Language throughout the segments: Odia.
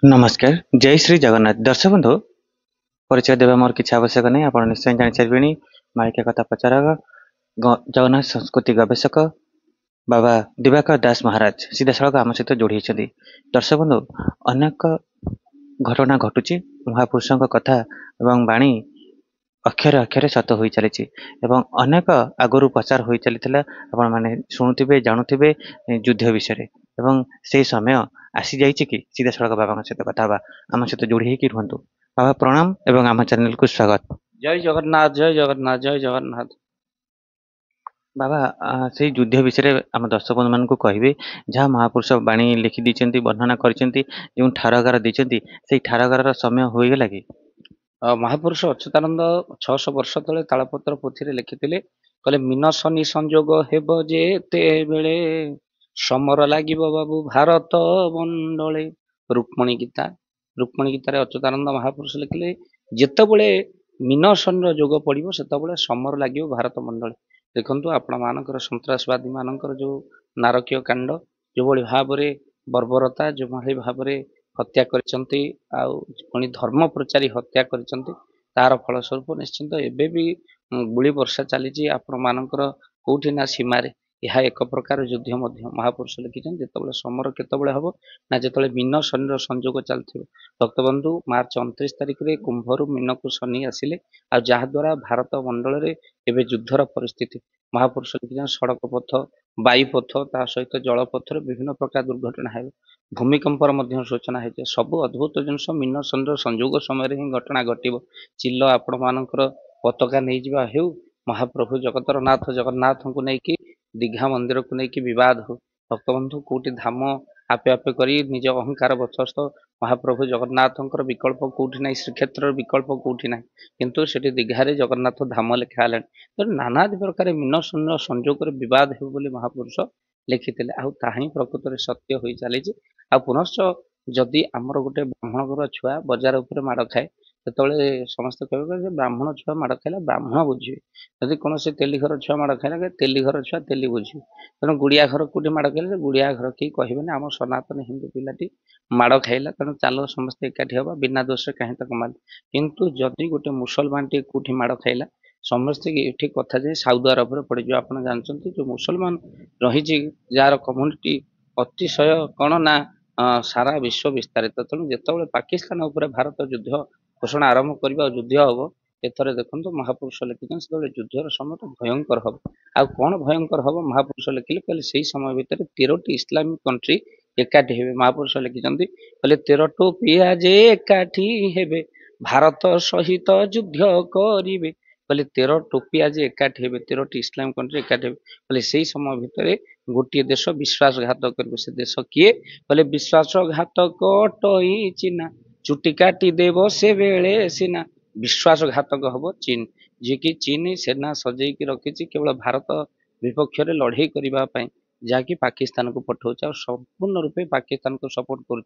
नमस्कार जय श्री जगन्नाथ दर्शक बंधु परिचय देवा मोर किसी आवश्यक नहीं आप निश्चय जानी सारे मालिका कथा पचार जगन्नाथ संस्कृति गवेषक बाबा दिवाकर दास महाराज सीधा सड़क आम सहित जोड़ी दर्शक बंधु अनेक घटना घटुची महापुरुषों कथा एवं बाणी अक्षरे अक्षरे सत हो चली अनेक आगु प्रचार हो चली आपण मैंने शुणुवे जानूे युद्ध विषय एवं से समय आसी जाइए कि सीधा सड़क बाबा सहित कथा आम सहित जोड़ी होकर रुहतु बाबा प्रणाम एवं आम चैनल को स्वागत। जय जगन्नाथ जय जगन्नाथ जय जगन्नाथ। बाबा से युद्ध विषय आम दर्शक बंधु मानक कहे जहाँ महापुरुष बाणी लिखि दी वर्णना कर ठारगार देते से ठारगार समय होगा कि महापुरुष अच्युतानंद 600 वर्ष तले तालपत्र पोथी लिखिते कहले मीन शनि संजोग हेब जेतेबेले समर लागिब बाबू भारत मंडले। रुक्मणी गीतार अच्युतानंद महापुरुष लिखिले जेतेबेले मीन शनि जोग पड़ो से समर लगे भारत मंडले। देखु आपण मानकर सन्त्रासवादी मानकर जो नारकीय कांड जो भाव बर्बरता जो भाव हत्या करछंती आउ पुणी धर्म प्रचारी हत्या करछंती तार फलस्वरूप निश्चिंत एबे भी गुली वर्षा चली आपण मानकर कोठी ना सीमारे यह एक प्रकार युद्ध मध्य महापुरुष लिखिछन जेतेबेले समर केतेबेले हबो ना जेतेबेले मीन शनि संजोग चलथिबो। भक्तबंधु मार्च 29 तारिख रे कुंभरू मीन को शनि आसिले आ जहा द्वारा भारत मंडल रे एबे युद्धर परिस्थिति महापुरुष लिखिछन सड़क पथ वायु पथ ता सहित जल पथर विभिन्न प्रकार दुर्घटना है भूमिकंपर मध्य सूचना है सब अद्भुत जिनस मीन शनि संजोग समय ही घटना घटव चिल्ल आपण मानकर पताका नहीं जावा हेउ महाप्रभु जगतर नाथ जगन्नाथ को लेकिन दीघा मंदिर को लेकिन बद हो भक्तबंधु कौटी धाम आपे आपे करी निज अहंकार बचस्थ महाप्रभु जगन्नाथ विकल्प कौटी ना श्रीक्षेत्र विकल्प कौटी ना किंतु सेठी दीघारे जगन्नाथ धाम लिखा तो नाना प्रकार मीन शनि संजोग बद हो महापुरुष लिखिते आही प्रकृत में सत्य हो चली पुनश्च जदि आमर गोटे ब्राह्मण घर छुआ बजार उपर माड़ खाए सेतबे समस्ते कहे ब्राह्मण छुआ माड़ खाला ब्राह्मण बुझे जदि कौन से तेली घर छुआ माड़ खाला तेली घर छुआ तेली बुझे तेणु गुड़िया घर कौटी माड़ खाइले गुड़िया घर कहीं कहबे आम सनातन हिंदू पिलाटी माड़ खाइला तेणु चलो समस्ते एकाठी हवा बिना दोष कहीं तक मार किंतु जदि गोटे मुसलमान टी कौटी माड़ खाइला समस्ते ये कथा जाए साउदी अरब पड़ आप जानते जो मुसलमान रही जार कम्युनिटी अतिशय कौन ना सारा विश्व विस्तारित तेणु जिते पाकिस्तान उपर भारत युद्ध घोषणा आरंभ करवा युद्ध हम एथर देखो महापुरुष लिखिन से युद्धर समय भयंकर हम आउ कौन भयंकर हम महापुरुष लिखिले कहले से समय भितर 13टी इस्लामिक कंट्री एकाठी हेबे महापुरुष लिखिं कहले 13 टोपिया जे एकाठी हेबे भारत सहित युद्ध करिवे कहले 13 टोपिया जे एकाठी हेबे 13टी इस्लामिक कंट्री एकाठी हेबे कहले से समय भितर गोटे देश विश्वासघात करेंगे से देश किए कहले विश्वासघातक टई चिना चुटी काटी देव से बेले सीना विश्वासघातक हम चीन जी कि चीन सेना सजेकी रखी केवल भारत विपक्ष में लड़ाई करने जहाँकि पाकिस्तान को पठाऊे संपूर्ण रूपे पाकिस्तान को सपोर्ट कर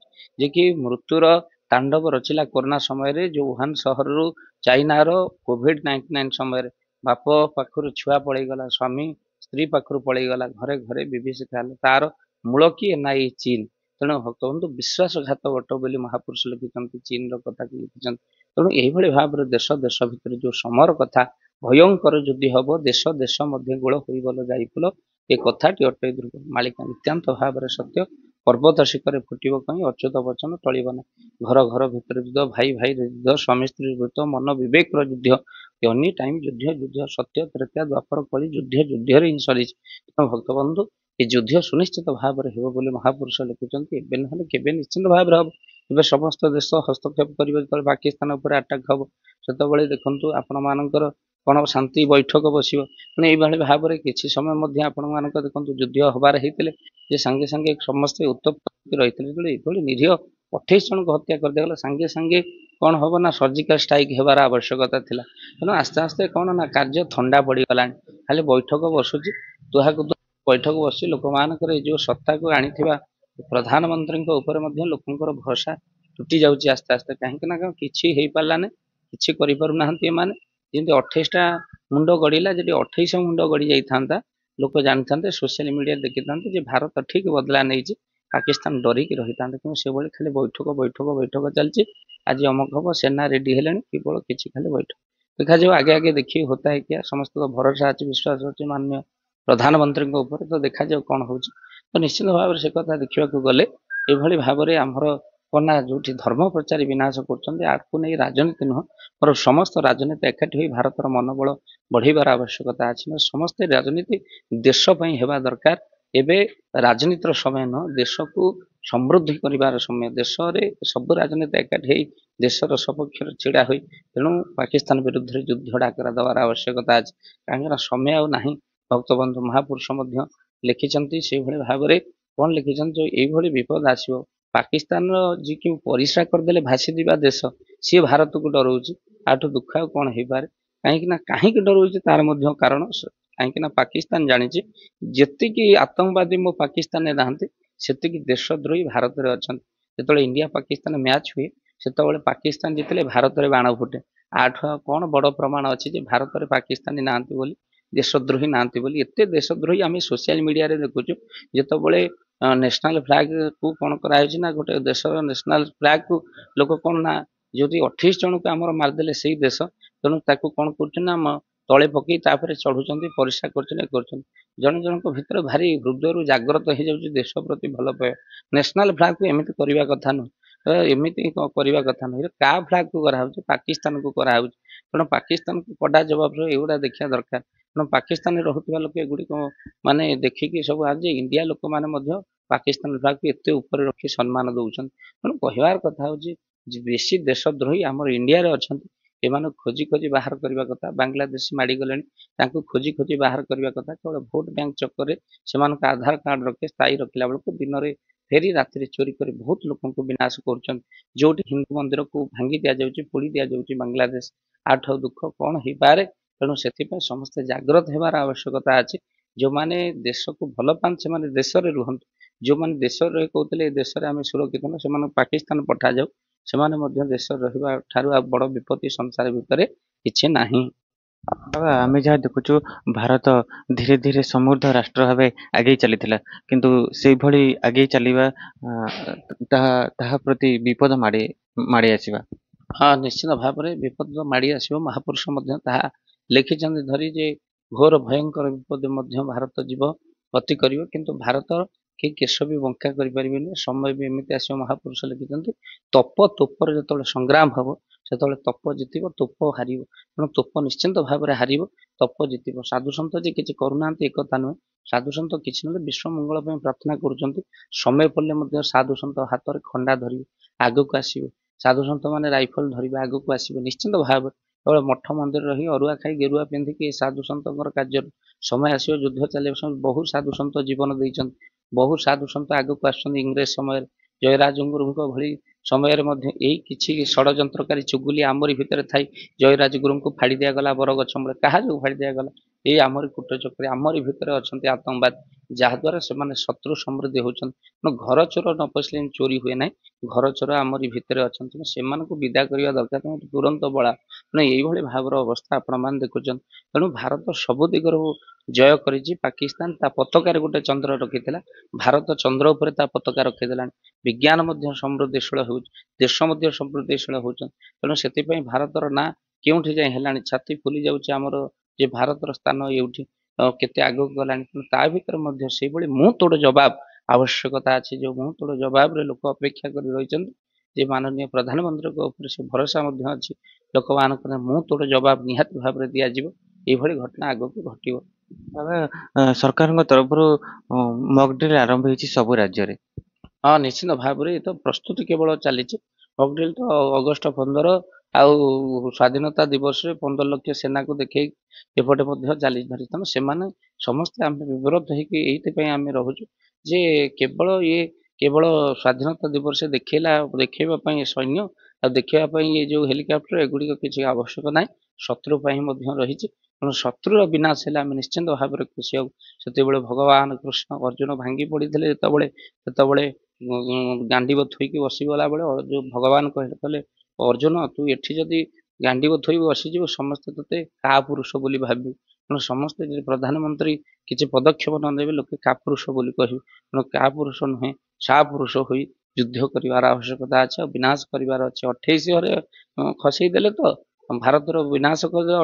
मृत्युर तांडव रचिला कोरोना समय जो वुहान सहर रु चाइनार कोविड-19 समय बाप पाखर छुआ पड़ेगला स्वामी स्त्री पाखर पड़ेगला घरे घरे विभीषिका तार मूल किए ना ये चीन तेणु भक्तबंधु विश्वासघात बट बोली महापुरुष लिखिं चीन कथा लिखिं तेणु यही भाव देश देश भितर जो समर कथा भयंकर युद्ध हम देश देश मध्य गोल हो जाइफुल ये कथाटी अटई ध्रुव मालिका नित्यांत भाव सत्य पर्वत शिखर फुटब कहीं अच्युत वचन टलिब ना घर घर भितर युद्ध भाई भाई युद्ध स्वामी स्त्री युद्ध मन विवेक युद्ध एनी टाइम युद्ध युद्ध सत्य त्रेता द्वापर कली युद्ध युद्ध ही सरी भक्तबंधु ये युद्ध सुनिश्चित भाव में महापुरुष लिखुं ना निश्चित भाव हम समस्त देश हस्तक्षेप करेंगे पाकिस्तान उपर आटाक हम से देखु आपण मानकर कौन शांति बैठक बस ये भाव में किसी समय आपण देखो युद्ध हबार होते सांगे सांगे समस्ते उत्तप्त रही ये निरीह 28 जन को हत्या कर दिया सांगे सांगे कौन हम ना सर्जिकल स्ट्राइक होबार आवश्यकता थी तेणु आस्ते आस्ते कौन ना कार्य थंडा पड़गला खाली बैठक बसुची तुहा बैठक बस लोक मान जो सत्ता को आनी प्रधानमंत्री लोकर भरोसा टूटी जाऊँगी आस्ते आस्ते कहीं कि पाराना कि करें जमी 28टा मुंड गड़ला जी 28 मुंड गड़ी जाता लोक जानी था सोशल मीडिया देखी था भारत ठीक बदला नहीं ପାକିସ୍ତାନ ଡରିକି ରହିଥାନ୍ତେ। କିନ୍ତୁ ସେଭଳି ଖାଲି ବୈଠକ ଚାଲିଛି। ଆଜି ଅମକ ହବ, ସେନା ରେଡି ହେଲେଣି, କେବଳ କିଛି ଖାଲି ବୈଠକ। ଦେଖାଯାଉ ଆଗେ ଆଗେ ଦେଖିକି ହୋତା है क्या। ସମସ୍ତଙ୍କ ଭରସା ଅଛି, ବିଶ୍ୱାସ ଅଛି ମାନନୀୟ ପ୍ରଧାନମନ୍ତ୍ରୀଙ୍କ ଉପରେ। ତ ଦେଖାଯାଉ କଣ ହଉଛି। ତ ନିଶ୍ଚିତ ଭାବରେ ସେ କଥା ଦେଖିବାକୁ ଗଲେ ଏଭଳି ଭାବରେ ଆମର କଣ ନା ଯୋଉଠି ଧର୍ମ ପ୍ରଚାରୀ ବିନାଶ କରୁଛନ୍ତି, ଆକୁ ନେଇ ରାଜନୀତି ନୁହଁ, ବରଂ ସମସ୍ତ ରାଜନୀତି ଏକାଠି ହୋଇ ଭାରତର ମନୋବଳ ବଢେଇବାର ଆବଶ୍ୟକତା ଅଛି। ସମସ୍ତେ ରାଜନୀତି ଦେଶ ପାଇଁ ହେବା ଦରକାର। ଏବେ ରାଜନୀତିର ସମୟ ନୁହଁ, ଦେଶକୁ ସମୃଦ୍ଧି କରିବାର ସମୟ। ଦେଶରେ ସବୁ ରାଜନୀତି ଏକାଠି ହେଇ ଦେଶର ସପକ୍ଷରେ ଛିଡା ହୋଇ ତେଣୁ ପାକିସ୍ତାନ ବିରୁଦ୍ଧରେ ଯୁଦ୍ଧ ଡାକରା ଦେବାର ଆବଶ୍ୟକତା ଅଛି। କାହିଁକିନା ସମୟ ଆଉ ନାହିଁ। ଭକ୍ତବନ୍ଧୁ ମହାପୁରୁଷ ମଧ୍ୟ ଲେଖିଛନ୍ତି ସେଇଭଳି ଭାବରେ। କଣ ଲେଖିଛନ୍ତି, ଯୋଉ ଏଇଭଳି ବିପଦ ଆସିବ, ପାକିସ୍ତାନର ଯିଏ ପରିସ୍ରା କରିଦେଲେ ଭାସିଯିବା ଦେଶ, ସିଏ ଭାରତକୁ ଡରଉଛି। ଆଠୁ ଦୁଃଖ ଆଉ କଣ ହେଇପାରେ। କାହିଁକି ଡରଉଛି ତାର ମଧ୍ୟ କାରଣ। କାହିଁକି ନା ପାକିସ୍ତାନ ଜାଣିଛି ଯେତିକି ଆତଙ୍କବାଦୀ ମୋ ପାକିସ୍ତାନରେ ନାହାନ୍ତି, ସେତିକି ଦେଶଦ୍ରୋହୀ ଭାରତରେ ଅଛନ୍ତି। ଯେତେବେଳେ ଇଣ୍ଡିଆ ପାକିସ୍ତାନ ମ୍ୟାଚ ହୁଏ, ସେତେବେଳେ ପାକିସ୍ତାନ ଜିତିଲେ ଭାରତରେ ବାଣ ଫୁଟେ। ଆଠୁ ଆଉ କଣ ବଡ ପ୍ରମାଣ ଅଛି ଯେ ଭାରତରେ ପାକିସ୍ତାନୀ ନାହାନ୍ତି ବୋଲି, ଦେଶଦ୍ରୋହୀ ନାହାନ୍ତି ବୋଲି। ଏତେ ଦେଶଦ୍ରୋହୀ ଆମେ ସୋସିଆଲ ମିଡିଆରେ ଦେଖୁଛୁ। ଯେତେବେଳେ ନ୍ୟାସନାଲ ଫ୍ଲାଗ କୁ କଣ କରାହେଉଛି ନା, ଗୋଟେ ଦେଶର ନ୍ୟାସନାଲ ଫ୍ଲାଗ କୁ ଲୋକ କଣ ନା, ଯଦି 28 ଜଣଙ୍କୁ ଆମର ମାରିଦେଲେ ସେଇ ଦେଶ, ତେଣୁ ତାକୁ କଣ କରୁଛନ୍ତି ନା ତଳେ ପକେଇ ତାପରେ ଚଢୁଛନ୍ତି, ପରିସ୍ରା କରୁଛନ୍ତି। ଜଣେ ଜଣଙ୍କ ଭିତରେ ଭାରି ହୃଦୟରୁ ଜାଗ୍ରତ ହେଇଯାଉଛି ଦେଶ ପ୍ରତି ଭଲ ପାଇବା। ନ୍ୟାସନାଲ ଫ୍ଲାଗ କୁ ଏମିତି କରିବା କଥା ନୁହଁ। ଏମିତି କରିବା କଥା ନୁହେଁ। କାହା ଫ୍ଲାଗ କୁ କରାହଉଛି, ପାକିସ୍ତାନକୁ କରାହଉଛି। ତେଣୁ ପାକିସ୍ତାନକୁ କଡା ଜବାବ ଏଗୁଡା ଦେଖିବା ଦରକାର। ତେଣୁ ପାକିସ୍ତାନରେ ରହୁଥିବା ଲୋକ ଏଗୁଡିକ ମାନେ ଦେଖିକି ସବୁ, ଆଜି ଇଣ୍ଡିଆ ଲୋକମାନେ ମଧ୍ୟ ପାକିସ୍ତାନ ଫ୍ଲାଗକୁ ଏତେ ଉପରେ ରଖି ସମ୍ମାନ ଦଉଛନ୍ତି। ତେଣୁ କହିବାର କଥା ହଉଛି, ବେଶୀ ଦେଶଦ୍ରୋହୀ ଆମର ଇଣ୍ଡିଆରେ ଅଛନ୍ତି। ଏମାନଙ୍କୁ ଖୋଜି ଖୋଜି ବାହାର କରିବା କଥା। ବାଂଲାଦେଶ ମାଡିଗଲେଣି, ତାଙ୍କୁ ଖୋଜି ଖୋଜି ବାହାର କରିବା କଥା। କେବଳ ଭୋଟ ବ୍ୟାଙ୍କ ଚକ୍କରରେ ସେମାନଙ୍କ ଆଧାର କାର୍ଡ ସ୍ଥାୟୀ ରଖିଲା ବେଳକୁ ଦିନରେ ଫେରି ରାତିରେ ଚୋରି କରି ବହୁତ ଲୋକଙ୍କୁ ବିନାଶ କରୁଛନ୍ତି। ଯୋଉଠି ହିନ୍ଦୁ ମନ୍ଦିରକୁ ଭାଙ୍ଗି ଦିଆଯାଉଛି, ପୋଡି ଦିଆଯାଉଛି ବାଂଲାଦେଶ। ଆଠୁ ଦୁଃଖ କଣ ହେଇପାରେ। ତେଣୁ ସେଥିପାଇଁ ସମସ୍ତେ ଜାଗ୍ରତ ହେବାର ଆବଶ୍ୟକତା ଅଛି। ଯୋଉମାନେ ଦେଶକୁ ଭଲ ପାଆନ୍ତି ସେମାନେ ଦେଶରେ ରୁହନ୍ତୁ। ଯୋଉମାନେ ଦେଶରେ ରହି କହୁଥିଲେ ଏ ଦେଶରେ ଆମେ ସୁରକ୍ଷିତ ନୁହଁ, ସେମାନଙ୍କୁ ପାକିସ୍ତାନ ପଠାଯାଉ। ସେମାନେ ମଧ୍ୟ ଦେଶରେ ରହିବା ଠାରୁ ଆଉ ବଡ ବିପତ୍ତି ସଂସାର ଭିତରେ କିଛି ନାହିଁ। ବାବା, ଆମେ ଯାହା ଦେଖୁଛୁ, ଭାରତ ଧୀରେ ଧୀରେ ସମୃଦ୍ଧ ରାଷ୍ଟ୍ର ଭାବେ ଆଗେଇ ଚାଲିଥିଲା। କିନ୍ତୁ ସେଇଭଳି ଆଗେଇ ଚାଲିବା ତାହା ତାହା ପ୍ରତି ବିପଦ ମାଡି ଆସିବା। ହଁ, ନିଶ୍ଚିତ ଭାବରେ ବିପଦ ମାଡି ଆସିବ। ମହାପୁରୁଷ ମଧ୍ୟ ତାହା ଲେଖିଛନ୍ତି ଧରି ଯେ ଘୋର ଭୟଙ୍କର ବିପଦ ମଧ୍ୟ ଭାରତ ଯିବ, ଗତି କରିବ। କିନ୍ତୁ ଭାରତର କେହି କେଶ ବି ବଙ୍କା କରିପାରିବେନି। ସମୟ ବି ଏମିତି ଆସିବ, ମହାପୁରୁଷ ଲେଖିଛନ୍ତି, ତପ ତୋପର ଯେତେବେଳେ ସଂଗ୍ରାମ ହବ, ସେତେବେଳେ ତପ ଜିତିବ, ତୋପ ହାରିବ। ତେଣୁ ତୋପ ନିଶ୍ଚିନ୍ତ ଭାବରେ ହାରିବ, ତପ ଜିତିବ। ସାଧୁସନ୍ଥ ଯେ କିଛି କରୁନାହାନ୍ତି ଏକଥା ନୁହେଁ। ସାଧୁସନ୍ଥ କିଛି ନହେଲେ ବିଶ୍ୱ ମଙ୍ଗଳ ପାଇଁ ପ୍ରାର୍ଥନା କରୁଛନ୍ତି। ସମୟ ପଡ଼ିଲେ ମଧ୍ୟ ସାଧୁସନ୍ଥ ହାତରେ ଖଣ୍ଡା ଧରିବେ, ଆଗକୁ ଆସିବେ। ସାଧୁସନ୍ଥ ମାନେ ରାଇଫଲ ଧରିବେ, ଆଗକୁ ଆସିବେ ନିଶ୍ଚିନ୍ତ ଭାବରେ। କେବଳ ମଠ ମନ୍ଦିର ରହି ଅରୁଆ ଖାଇ ଗେରୁଆ ପିନ୍ଧିକି ସାଧୁସନ୍ଥଙ୍କର କାର୍ଯ୍ୟ ସମୟ ଆସିବ, ଯୁଦ୍ଧ ଚାଲିବ। ବହୁ ସାଧୁସନ୍ଥ ଜୀବନ ଦେଇଛନ୍ତି, ବହୁ ସାଧୁସନ୍ଥ ଆଗକୁ ଆସୁଛନ୍ତି। ଇଂରେଜ ସମୟରେ ଜୟରାଜଗୁରୁଙ୍କ ଭଳି ସମୟରେ ମଧ୍ୟ ଏଇ କିଛି ଷଡଯନ୍ତ୍ରକାରୀ ଚୁଗୁଲି ଆମରି ଭିତରେ ଥାଇ ଜୟରାଜଗୁରୁଙ୍କୁ ଫାଡି ଦିଆଗଲା ବରଗଛ ମୂଳେ। କାହା ଯୋଗୁଁ ଫାଡି ଦିଆଗଲା? ଏଇ ଆମରି କୁଟଚକ୍ରୀ, ଆମରି ଭିତରେ ଅଛନ୍ତି ଆତଙ୍କବାଦ, ଯାହାଦ୍ୱାରା ସେମାନେ ଶତ୍ରୁ ସମୃଦ୍ଧି ହଉଛନ୍ତି। ତେଣୁ ଘର ଚୋର ନ ପଶିଲେ ଚୋରି ହୁଏ ନାହିଁ। ଘର ଚୋର ଆମରି ଭିତରେ ଅଛନ୍ତି, ସେମାନଙ୍କୁ ବିଦା କରିବା ଦରକାର। ତେଣୁ ତୁରନ୍ତ ବଳା। ତେଣୁ ଏଇଭଳି ଭାବର ଅବସ୍ଥା ଆପଣମାନେ ଦେଖୁଛନ୍ତି। ତେଣୁ ଭାରତ ସବୁ ଦିଗରୁ ଜୟ କରିଛି। ପାକିସ୍ତାନ ତା ପତାକାରେ ଗୋଟେ ଚନ୍ଦ୍ର ରଖିଥିଲା, ଭାରତ ଚନ୍ଦ୍ର ଉପରେ ତା ପତାକା ରଖିଦେଲାଣି। ବିଜ୍ଞାନ ମଧ୍ୟ ସମୃଦ୍ଧିଶୀଳ ହେଉଛି, ଦେଶ ମଧ୍ୟ ସମୃଦ୍ଧିଶୀଳ ହଉଛନ୍ତି। ତେଣୁ ସେଥିପାଇଁ ଭାରତର ନାଁ କେଉଁଠି ଯାଇ ହେଲାଣି, ଛାତି ଫୁଲି ଯାଉଛି ଆମର ଯେ ଭାରତର ସ୍ଥାନ ଏଇଠି କେତେ ଆଗକୁ ଗଲାଣି। କିନ୍ତୁ ତା ଭିତରେ ମଧ୍ୟ ସେଇଭଳି ମୁହଁ ତୋଡ଼ ଜବାବ ଆବଶ୍ୟକତା ଅଛି। ଯୋଉ ମୁହଁ ତୋଡ଼ ଜବାବରେ ଲୋକ ଅପେକ୍ଷା କରି ରହିଛନ୍ତି, ଯେ ମାନନୀୟ ପ୍ରଧାନମନ୍ତ୍ରୀଙ୍କ ଉପରେ ସେ ଭରସା ମଧ୍ୟ ଅଛି। ଲୋକମାନଙ୍କର ମୁହଁ ତୋଡ଼ ଜବାବ ନିହାତି ଭାବରେ ଦିଆଯିବ। ଏଇଭଳି ଘଟଣା ଆଗକୁ ଘଟିବ। ବାବା, ସରକାରଙ୍କ ତରଫରୁ ମକ୍ ଡ୍ରିଲ୍ ଆରମ୍ଭ ହେଇଛି ସବୁ ରାଜ୍ୟରେ। ହଁ, ନିଶ୍ଚିତ ଭାବରେ ଏ ତ ପ୍ରସ୍ତୁତି କେବଳ ଚାଲିଛି। ମକ୍ ଡ୍ରିଲ୍ ତ ଅଗଷ୍ଟ 15 ଆଉ ସ୍ୱାଧୀନତା ଦିବସରେ 15 ଲକ୍ଷ ସେନାକୁ ଦେଖେଇ ଏପଟେ ମଧ୍ୟ ଚାଲି ଧରି। ତେଣୁ ସେମାନେ ସମସ୍ତେ ଆମେ ବିବ୍ରତ ହେଇକି ଏଇଥିପାଇଁ ଆମେ ରହୁଛୁ ଯେ କେବଳ ସ୍ୱାଧୀନତା ଦିବସ ଦେଖେଇବା ପାଇଁ ସୈନ୍ୟ ଆଉ ଦେଖେଇବା ପାଇଁ ଏ ଯୋଉ ହେଲିକପ୍ଟର, ଏଗୁଡିକ କିଛି ଆବଶ୍ୟକ ନାହିଁ। ଶତ୍ରୁ ପାଇଁ ମଧ୍ୟ ରହିଛି। ତେଣୁ ଶତ୍ରୁର ବିନାଶ ହେଲେ ଆମେ ନିଶ୍ଚିନ୍ତ ଭାବରେ ଖୁସି ହବୁ। ସେତେବେଳେ ଭଗବାନ କୃଷ୍ଣ ଅର୍ଜୁନ ଭାଙ୍ଗି ପଡିଥିଲେ ସେତେବେଳେ ଗାଣ୍ଡିବ ଥୋଇକି ବସିଗଲା ବେଳେ ଯୋଉ ଭଗବାନ କହିଲେ ଅର୍ଜୁନ, ତୁ ଏଠି ଯଦି ଗାଣ୍ଡିବ ଥୋଇ ବସିଯିବୁ, ସମସ୍ତେ ତତେ କା ପୁରୁଷ ବୋଲି ଭାବିବେ। ତେଣୁ ସମସ୍ତେ ପ୍ରଧାନମନ୍ତ୍ରୀ କିଛି ପଦକ୍ଷେପ ନ ନେବେ ଲୋକେ କାପୁରୁଷ ବୋଲି କହିବେ। ତେଣୁ କାପୁରୁଷ ନୁହେଁ, ସାପୁରୁଷ ହୋଇ ଯୁଦ୍ଧ କରିବାର ଆବଶ୍ୟକତା ଅଛି ଆଉ ବିନାଶ କରିବାର ଅଛି। 28 ଘରେ ଖସେଇ ଦେଲେ ତ ଭାରତର ବିନାଶ କରିଦେଲେ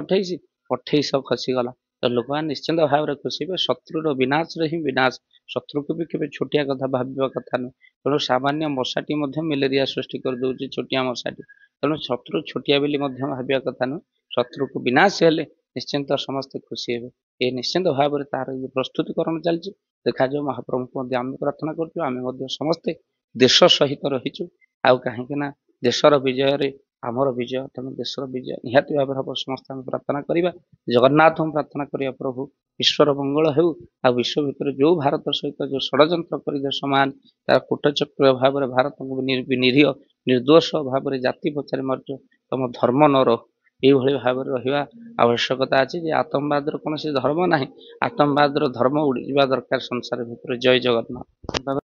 28 ଖସିଗଲା। ତ ଲୋକମାନେ ନିଶ୍ଚିନ୍ତ ଭାବରେ ଖୁସି ହେବେ। ଶତ୍ରୁର ବିନାଶରେ ହିଁ ବିନାଶ। ଶତ୍ରୁକୁ ବି କେବେ ଛୋଟିଆ କଥା ଭାବିବା କଥା ନୁହେଁ। ତେଣୁ ସାମାନ୍ୟ ମଶାଟି ମଧ୍ୟ ମ୍ୟାଲେରିଆ ସୃଷ୍ଟି କରିଦେଉଛି, ଛୋଟିଆ ମଶାଟି। ତେଣୁ ଶତ୍ରୁ ଛୋଟିଆ ବୋଲି ମଧ୍ୟ ଭାବିବା କଥା ନୁହେଁ। ଶତ୍ରୁକୁ ବିନାଶ ହେଲେ ନିଶ୍ଚିନ୍ତ ସମସ୍ତେ ଖୁସି ହେବେ। ଏ ନିଶ୍ଚିନ୍ତ ଭାବରେ ତାର ପ୍ରସ୍ତୁତିକରଣ ଚାଲିଛି। ଦେଖାଯାଉ, ମହାପ୍ରଭୁଙ୍କୁ ମଧ୍ୟ ଆମେ ପ୍ରାର୍ଥନା କରୁଛୁ। ଆମେ ମଧ୍ୟ ସମସ୍ତେ ଦେଶ ସହିତ ରହିଛୁ। ଆଉ କାହିଁକି ନା ଦେଶର ବିଜୟରେ ଆମର ବିଜୟ, ତେଣୁ ଦେଶର ବିଜୟ ନିହାତି ଭାବରେ ହବ। ସମସ୍ତେ ଆମେ ପ୍ରାର୍ଥନା କରିବା, ଜଗନ୍ନାଥଙ୍କୁ ପ୍ରାର୍ଥନା କରିବା, ପ୍ରଭୁ ବିଶ୍ୱର ମଙ୍ଗଳ ହେଉ। ଆଉ ବିଶ୍ୱ ଭିତରେ ଯୋଉ ଭାରତ ସହିତ ଯୋଉ ଷଡ଼ଯନ୍ତ୍ର କରି ଦେଶମାନ ତାର କୂଟଚକ୍ର ଭାବରେ ଭାରତକୁ ନିରୀହ ନିର୍ଦ୍ଦୋଷ ଭାବରେ ଜାତି ପଛରେ ମାରୁଛ, ତମ ଧର୍ମ ନ ରହୁ, ଏଇଭଳି ଭାବରେ ରହିବା ଆବଶ୍ୟକତା ଅଛି। ଯେ ଆତଙ୍କବାଦର କୌଣସି ଧର୍ମ ନାହିଁ, ଆତଙ୍କବାଦର ଧର୍ମ ଉଡ଼ିଯିବା ଦରକାର ସଂସାର ଭିତରେ। ଜୟ ଜଗନ୍ନାଥ।